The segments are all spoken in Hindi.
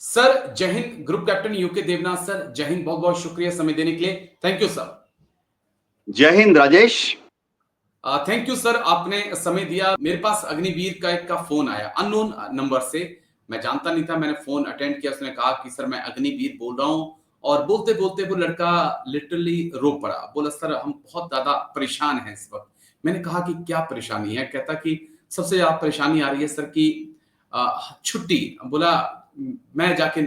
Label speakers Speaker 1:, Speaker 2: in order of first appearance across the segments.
Speaker 1: सर जय हिंद। Group captain UK Devnath sir, जय हिंद। बहुत बहुत शुक्रिया समय देने के लिए। Thank you sir.
Speaker 2: जय हिंद राजेश।
Speaker 1: थैंक यू सर, आपने समय दिया। मेरे पास अग्निवीर का एक का फोन आया अननोन नंबर से। मैं जानता नहीं था, मैंने फोन अटेंड किया। उसने कहा कि सर मैं अग्निवीर बोल रहा हूँ। और बोलते बोलते वो लड़का लिटरली रो पड़ा। बोला सर हम बहुत ज्यादा परेशान हैं इस वक्त। मैंने कहा कि क्या परेशानी है? कहता कि सबसे ज्यादा परेशानी आ रही है सर की छुट्टी। बोला मैं जाके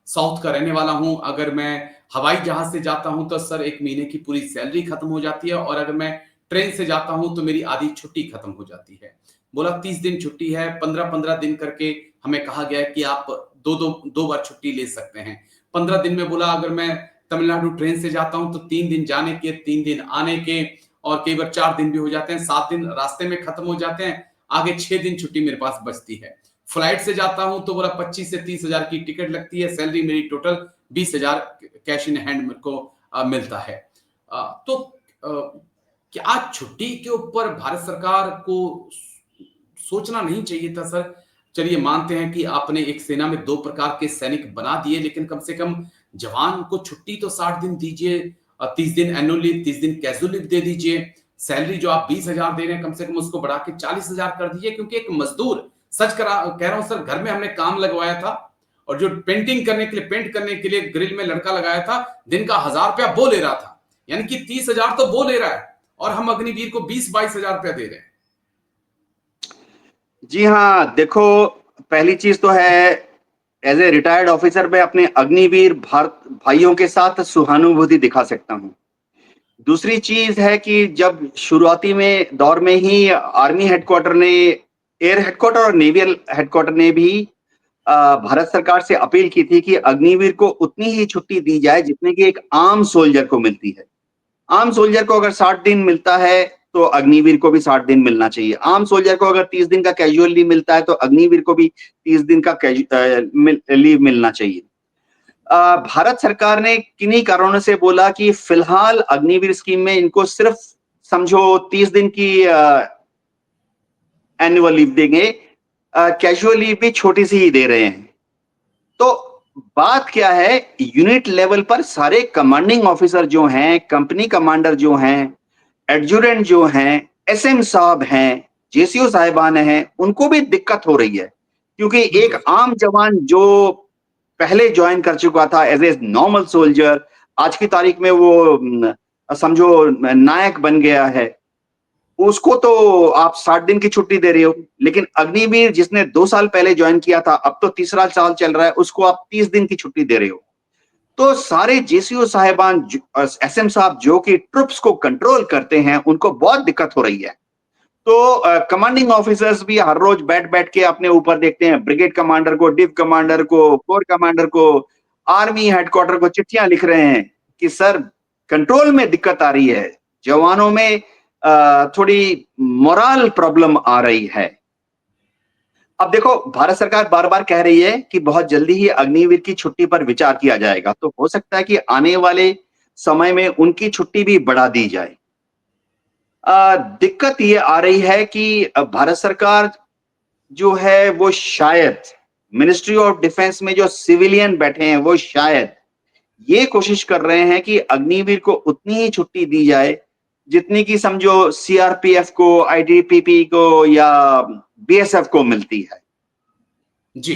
Speaker 1: साउथ का रहने वाला हूं, अगर मैं हवाई जहाज से जाता हूं तो सर 1 महीने की पूरी सैलरी खत्म हो जाती है, और अगर मैं ट्रेन से जाता हूं तो मेरी आधी छुट्टी खत्म हो जाती है। बोला 30 दिन छुट्टी है, 15-15 दिन करके हमें कहा गया है कि आप दो बार छुट्टी ले सकते हैं। 15 दिन में बोला अगर मैं तमिलनाडु ट्रेन से जाता हूं तो 3 दिन जाने के, 3 दिन आने के, और कई बार 4 दिन भी हो जाते हैं। 7 दिन रास्ते में खत्म हो जाते हैं। आगे 6 दिन छुट्टी मेरे पास बचती है। फ्लाइट से जाता हूं तो बोला 25 से 30 हजार की टिकट लगती है। सैलरी मेरी टोटल 20 हजार कैश इन हैंड मेरे को मिलता है। तो क्या छुट्टी के ऊपर भारत सरकार को सोचना नहीं चाहिए था सर? चलिए मानते हैं कि आपने एक सेना में 2 प्रकार के सैनिक बना दिए, लेकिन कम से कम जवान को छुट्टी तो 60 दिन दीजिए। 30 दिन एनुअल लीव, 30 दिन कैजुअल लीव दे दीजिए। सैलरी जो आप 20 हजार दे रहे हैं, कम से कम उसको बढ़ा के 40 हजार कर दीजिए। क्योंकि एक मजदूर, सच कह रहा हूं सर, घर में हमने काम लगवाया था, और जो पेंटिंग करने के लिए, पेंट करने के लिए ग्रिल में लड़का लगाया था, दिन का 1000 रुपया वो ले रहा था। यानी कि 30 हजार तो वो ले रहा है, और हम अग्निवीर को 20-22 हजार रुपया दे रहे हैं।
Speaker 2: जी हाँ, देखो, पहली चीज तो है, एज ए रिटायर्ड ऑफिसर मैं अपने अग्निवीर भारत भाइयों के साथ सहानुभूति दिखा सकता हूँ। दूसरी चीज है कि जब शुरुआती में दौर में ही आर्मी हेडक्वार्टर ने, एयर हेडक्वार्टर और नेवियल हेडक्वार्टर ने भी भारत सरकार से अपील की थी कि अग्निवीर को उतनी ही छुट्टी दी जाए जितनी कि एक आम सोल्जर को मिलती है। आम सोल्जर को अगर 60 दिन मिलता है तो अग्निवीर को भी 60 दिन मिलना चाहिए। आम सोल्जर को अगर 30 दिन का कैजुअल लीव मिलता है तो अग्निवीर को भी 30 दिन का लीव मिलना चाहिए। भारत सरकार ने किन्हीं कारणों से बोला कि फिलहाल अग्निवीर स्कीम में इनको सिर्फ समझो 30 दिन की एनुअल लीव देंगे, कैजुअल लीव भी छोटी सी ही दे रहे हैं। तो बात क्या है, यूनिट लेवल पर सारे कमांडिंग ऑफिसर जो हैं, कंपनी कमांडर जो हैं, एडजुटेंट जो हैं, एसएम साहब हैं, जेसीओ साहिबान हैं, उनको भी दिक्कत हो रही है। क्योंकि एक आम जवान जो पहले ज्वाइन कर चुका था एज ए नॉर्मल सोल्जर, आज की तारीख में वो समझो नायक बन गया है, उसको तो आप 60 दिन की छुट्टी दे रहे हो। लेकिन अग्निवीर जिसने 2 साल पहले ज्वाइन किया था, अब तो तीसरा साल चल रहा है, उसको आप 30 दिन की छुट्टी दे रहे हो। तो सारे जेसीओ साहिबान, एसएम साहब जो कि ट्रुप्स को कंट्रोल करते हैं, उनको बहुत दिक्कत हो रही है। तो कमांडिंग ऑफिसर्स भी हर रोज बैठ बैठ के अपने ऊपर देखते हैं, ब्रिगेड कमांडर को, डिव कमांडर को, कोर कमांडर को, आर्मी हेडक्वार्टर को चिट्ठियां लिख रहे हैं कि सर कंट्रोल में दिक्कत आ रही है, जवानों में थोड़ी मोरल प्रॉब्लम आ रही है। अब देखो, भारत सरकार बार बार कह रही है कि बहुत जल्दी ही अग्निवीर की छुट्टी पर विचार किया जाएगा, तो हो सकता है कि आने वाले समय में उनकी छुट्टी भी बढ़ा दी जाए। दिक्कत ये आ रही है कि भारत सरकार जो है वो शायद मिनिस्ट्री ऑफ डिफेंस में जो सिविलियन बैठे हैं वो शायद ये कोशिश कर रहे हैं कि अग्निवीर को उतनी ही छुट्टी दी जाए जितनी की समझो सीआरपीएफ को, आईटीबीपी को या बीएसएफ को मिलती है।
Speaker 1: जी,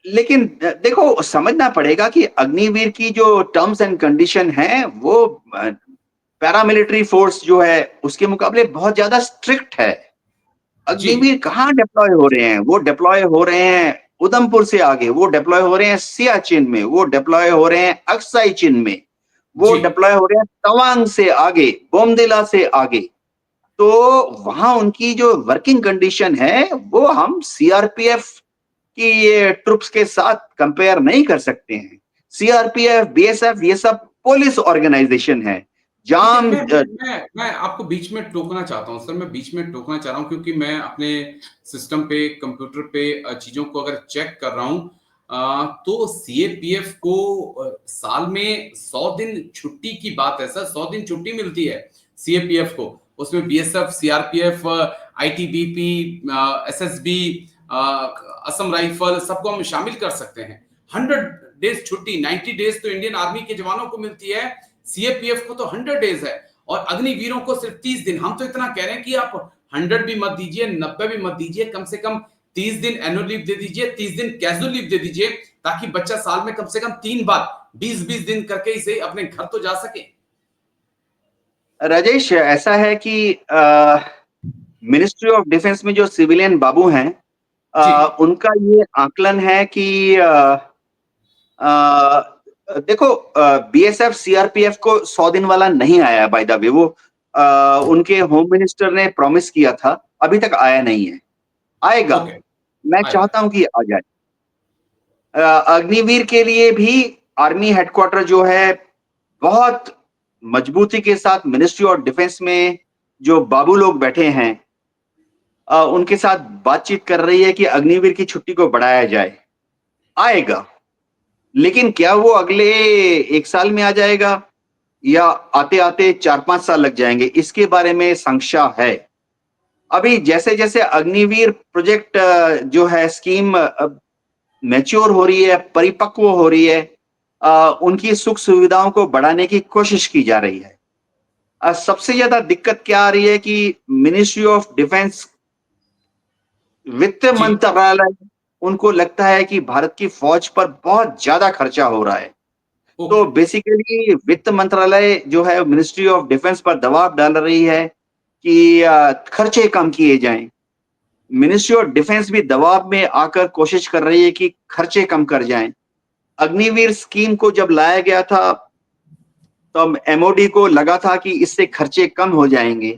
Speaker 2: लेकिन देखो, समझना पड़ेगा कि अग्निवीर की जो टर्म्स एंड कंडीशन है वो पैरामिलिट्री फोर्स जो है उसके मुकाबले बहुत ज्यादा स्ट्रिक्ट है।
Speaker 1: जी,
Speaker 2: अग्निवीर कहाँ डिप्लॉय हो रहे हैं? वो डिप्लॉय हो रहे हैं उधमपुर से आगे, वो डिप्लॉय हो रहे हैं सियाचिन में, वो डिप्लॉय हो रहे हैं अक्साई चिन में, वो
Speaker 1: जी।
Speaker 2: डिप्लॉय हो रहे हैं तवांग से आगे, बोमदिला से आगे। तो वहां उनकी जो वर्किंग कंडीशन है वो हम सीआरपीएफ की ये ट्रुप्स के साथ कंपेयर नहीं कर सकते हैं। सीआरपीएफ, बीएसएफ ये सब पुलिस ऑर्गेनाइजेशन है।
Speaker 1: ठीक है,
Speaker 2: जाम
Speaker 1: मैं आपको बीच में टोकना चाहता हूँ सर। मैं बीच में टोकना चाह रहा हूँ क्योंकि मैं अपने सिस्टम पे, कंप्यूटर पे चीजों को अगर चेक कर रहा हूँ, तो सीएपीएफ को साल में 100 दिन छुट्टी की बात है सर। 100 दिन छुट्टी मिलती है सीएपीएफ को। उसमें BSF, CRPF, ITBP, SSB, Assam rifle, सबको हम शामिल कर सकते हैं। 100 डेज छुट्टी, 90 डेज तो इंडियन आर्मी के जवानों को मिलती है, सीएपीएफ को तो 100 डेज है, और अग्निवीरों को सिर्फ 30 दिन। हम तो इतना कह रहे हैं कि आप 100 भी मत दीजिए, 90 भी मत दीजिए, कम से कम 30 दिन एनुअल लीव दे दीजिए, 30 दिन कैजुअल लीव दे दीजिए, ताकि बच्चा साल में कम से कम 3 बार 20-20 दिन करके इसे अपने घर तो जा सके।
Speaker 2: राजेश, ऐसा है कि मिनिस्ट्री ऑफ डिफेंस में जो सिविलियन बाबू हैं,
Speaker 1: जी।
Speaker 2: उनका ये आकलन है कि देखो, बीएसएफ सीआरपीएफ को 100 दिन वाला नहीं आया बाय द वे। वो उनके होम मिनिस्टर ने प्रॉमिस किया था, अभी तक आया नहीं है। आएगा,
Speaker 1: ओके।
Speaker 2: मैं
Speaker 1: आएगा।
Speaker 2: चाहता हूं कि आ जाए। अग्निवीर के लिए भी आर्मी हेडक्वार्टर जो है, बहुत मजबूती के साथ मिनिस्ट्री ऑफ डिफेंस में जो बाबू लोग बैठे हैं, उनके साथ बातचीत कर रही है कि अग्निवीर की छुट्टी को बढ़ाया जाए। आएगा, लेकिन क्या वो अगले 1 साल में आ जाएगा या आते आते 4-5 साल लग जाएंगे, इसके बारे में संशय है। अभी जैसे जैसे अग्निवीर प्रोजेक्ट जो है स्कीम मैच्योर हो रही है, परिपक्व हो रही है, उनकी सुख सुविधाओं को बढ़ाने की कोशिश की जा रही है। सबसे ज्यादा दिक्कत क्या आ रही है कि मिनिस्ट्री ऑफ डिफेंस, वित्त
Speaker 1: जी।
Speaker 2: मंत्रालय, उनको लगता है कि भारत की फौज पर बहुत ज्यादा खर्चा हो रहा है। तो
Speaker 1: ओके।
Speaker 2: बेसिकली वित्त मंत्रालय जो है मिनिस्ट्री ऑफ डिफेंस पर दबाव डाल रही है कि खर्चे कम किए जाएं। मिनिस्ट्री ऑफ डिफेंस भी दबाव में आकर कोशिश कर रही है कि खर्चे कम कर जाएं। अग्निवीर स्कीम को जब लाया गया था, तब एमओडी को लगा था कि इससे खर्चे कम हो जाएंगे।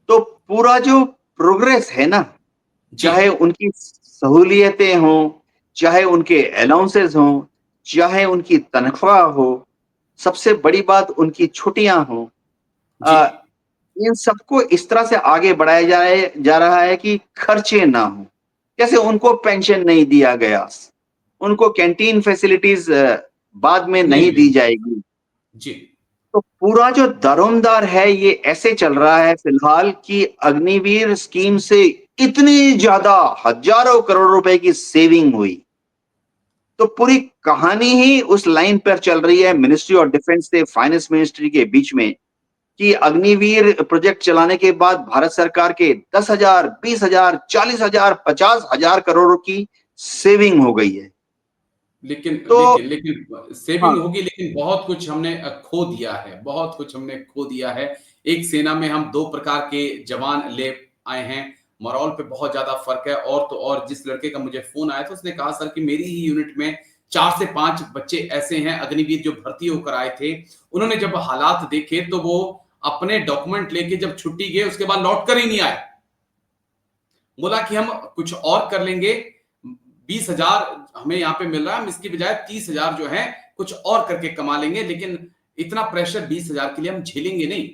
Speaker 2: तो पूरा जो प्रोग्रेस है ना,
Speaker 1: जी।
Speaker 2: चाहे उनकी सहूलियतें हों, चाहे उनके अलाउंसेस हों, चाहे उनकी तनख्वाह हो, सबसे बड़ी बात उनकी छुट्टियां हों,
Speaker 1: जी।
Speaker 2: इन सबको इस तरह से आगे बढ़ाया जा रहा है कि खर्चे ना हो। जैसे उनको पेंशन नहीं दिया गया, उनको कैंटीन फैसिलिटीज बाद में
Speaker 1: नहीं
Speaker 2: नहीं दी
Speaker 1: मिलेगी।
Speaker 2: जाएगी।
Speaker 1: जी।
Speaker 2: तो पूरा जो दारोमदार है, ये ऐसे चल रहा है फिलहाल कि अग्निवीर स्कीम से इतनी ज्यादा हजारों करोड़ रुपए की सेविंग हुई। तो पूरी कहानी ही उस लाइन पर चल रही है मिनिस्ट्री ऑफ डिफेंस से फाइनेंस मिनिस्ट्री के बीच में, कि अग्निवीर प्रोजेक्ट चलाने के बाद भारत सरकार के 10,000, 20,000, 40,000, 50,000 करोड़ की सेविंग हो गई है।
Speaker 1: लेकिन
Speaker 2: तो
Speaker 1: लेकिन लेकिन सेविंग
Speaker 2: हाँ,
Speaker 1: होगी, लेकिन बहुत कुछ हमने खो दिया है, बहुत कुछ हमने खो दिया है। एक सेना में हम 2 प्रकार के जवान ले आए हैं, मोरल पे बहुत ज्यादा फर्क है। और तो और, जिस लड़के का मुझे फोन आया था, उसने कहा सर कि मेरी ही यूनिट में 4 से 5 बच्चे ऐसे हैं अग्निवीर जो भर्ती होकर आए थे। उन्होंने जब हालात देखे तो वो अपने डॉक्यूमेंट लेके जब छुट्टी गए, उसके बाद लौट कर ही नहीं आए। बोला कि हम कुछ और कर लेंगे, 20,000 हमें यहाँ पे मिल रहा है, हम इसकी बजाय 30,000 जो है कुछ और करके कमा लेंगे, लेकिन इतना प्रेशर 20,000 के लिए हम झेलेंगे नहीं।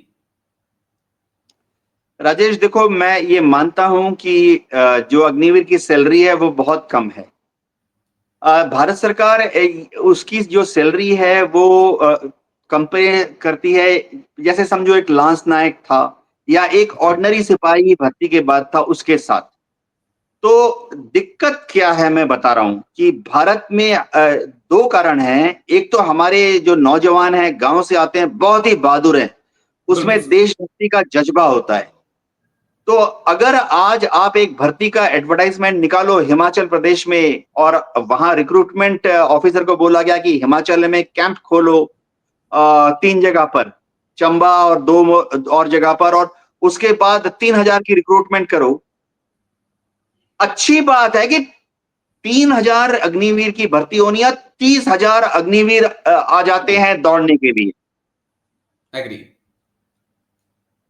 Speaker 2: राजेश, देखो, मैं ये मानता हूं कि जो अग्निवीर की सैलरी है वो बहुत कम है। भारत सरकार उसकी जो सैलरी है वो कंपेयर करती है, जैसे समझो एक लांस नायक था या एक ऑर्डिनरी सिपाही भर्ती के बाद था, उसके साथ। तो दिक्कत क्या है, मैं बता रहा हूं कि भारत में 2 कारण हैं। एक तो हमारे जो नौजवान हैं, गांव से आते हैं, बहुत ही बहादुर हैं, उसमें
Speaker 1: बिल्कुल।
Speaker 2: देशभक्ति का जज्बा होता है। तो अगर आज आप एक भर्ती का एडवर्टाइजमेंट निकालो हिमाचल प्रदेश में, और वहां रिक्रूटमेंट ऑफिसर को बोला गया कि हिमाचल में कैंप खोलो 3 जगह पर, चंबा और 2 और जगह पर, और उसके बाद 3,000 की रिक्रूटमेंट करो। अच्छी बात है कि 3,000 अग्निवीर की भर्ती होनी है, 30,000 अग्निवीर आ जाते हैं दौड़ने के लिए।
Speaker 1: एग्री।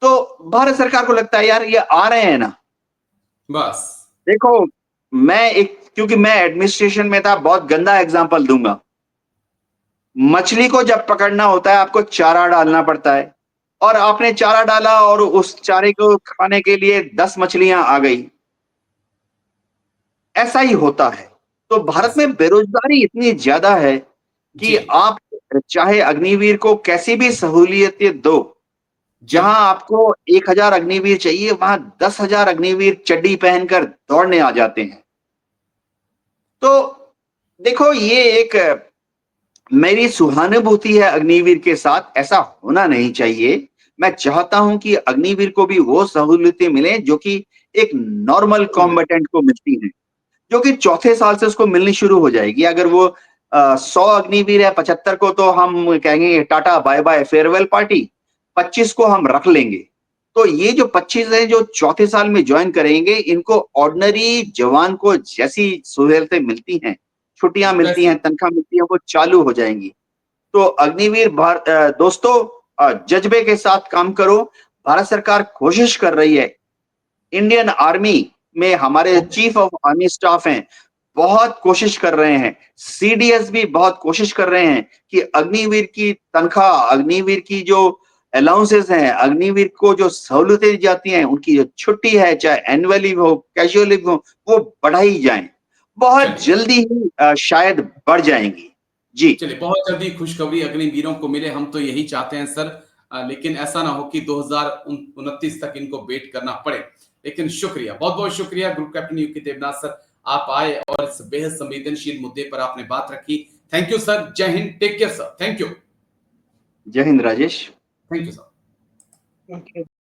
Speaker 2: तो भारत सरकार को लगता है यार ये आ रहे हैं ना।
Speaker 1: बस।
Speaker 2: देखो, क्योंकि मैं एडमिनिस्ट्रेशन में था, बहुत गंदा एग्जांपल दूंगा। मछली को जब पकड़ना होता है, आपको चारा डालना पड़ता है, और आपने चारा डाला और उस चारे को खाने के लिए 10 मछलियां आ गई। ऐसा ही होता है। तो भारत
Speaker 1: ऐसा
Speaker 2: में
Speaker 1: ही।
Speaker 2: बेरोजगारी इतनी ज्यादा है
Speaker 1: जी।
Speaker 2: कि आप चाहे अग्निवीर को कैसी भी सहूलियतें दो,
Speaker 1: जी।
Speaker 2: जहां आपको 1,000 अग्निवीर चाहिए, वहां 10,000 अग्निवीर चड्डी पहनकर दौड़ने आ जाते हैं। तो देखो ये एक मेरी सहानुभूति है अग्निवीर के साथ, ऐसा होना नहीं चाहिए। मैं चाहता हूं कि अग्निवीर को भी वो सहूलियतें मिले जो कि एक नॉर्मल कॉम्बेटेंट को मिलती हैं, जो कि चौथे साल से उसको मिलनी शुरू हो जाएगी। अगर वो 100 अग्निवीर है, 75 को तो हम कहेंगे tata bye bye farewell party, 25 को हम रख लेंगे। तो ये जो 25 हैं जो चौथे साल में ज्वाइन करेंगे, इनको ऑर्डिनरी जवान को जैसी सहूलियतें मिलती हैं, छुट्टियां मिलती
Speaker 1: वैसी
Speaker 2: हैं, तनख्वाह मिलती है, वो चालू हो जाएंगी। तो अग्निवीर दोस्तों, जज्बे के साथ काम करो। भारत सरकार कोशिश कर रही है। इंडियन आर्मी में हमारे
Speaker 1: okay,
Speaker 2: chief of army staff हैं, बहुत कोशिश कर रहे हैं। सीडीएस भी बहुत कोशिश कर रहे हैं कि अग्निवीर की तनख्वाह, अग्निवीर की जो अलाउंसेस हैं, अग्निवीर को जो सहूलतें दी जाती हैं, उनकी जो छुट्टी है, चाहे एनुअल लीव हो, कैजुअल लीव हो, वो बढ़ाई जाएँ। बहुत
Speaker 1: चलिए।
Speaker 2: जल्दी ही शायद बढ़ जाएँगी। जी।
Speaker 1: चलिए, बहुत जल्दी खुशखबरी अग्निवीरों को मिले, हम तो यही चाहते हैं सर। लेकिन ऐसा ना हो कि 2029 तक इनको वेट करना पड़े। लेकिन शुक्रिया, बहुत-बहुत शुक्रिया group captain UK Devnath sir, आप आए और इस बेहद संवेदनशील मुद्दे पर आपने बात रखी। थैंक यू सर, जय हिंद, take care sir, thank you.
Speaker 2: जय हिंद Rajesh.
Speaker 1: Thank you sir.
Speaker 3: Thank you.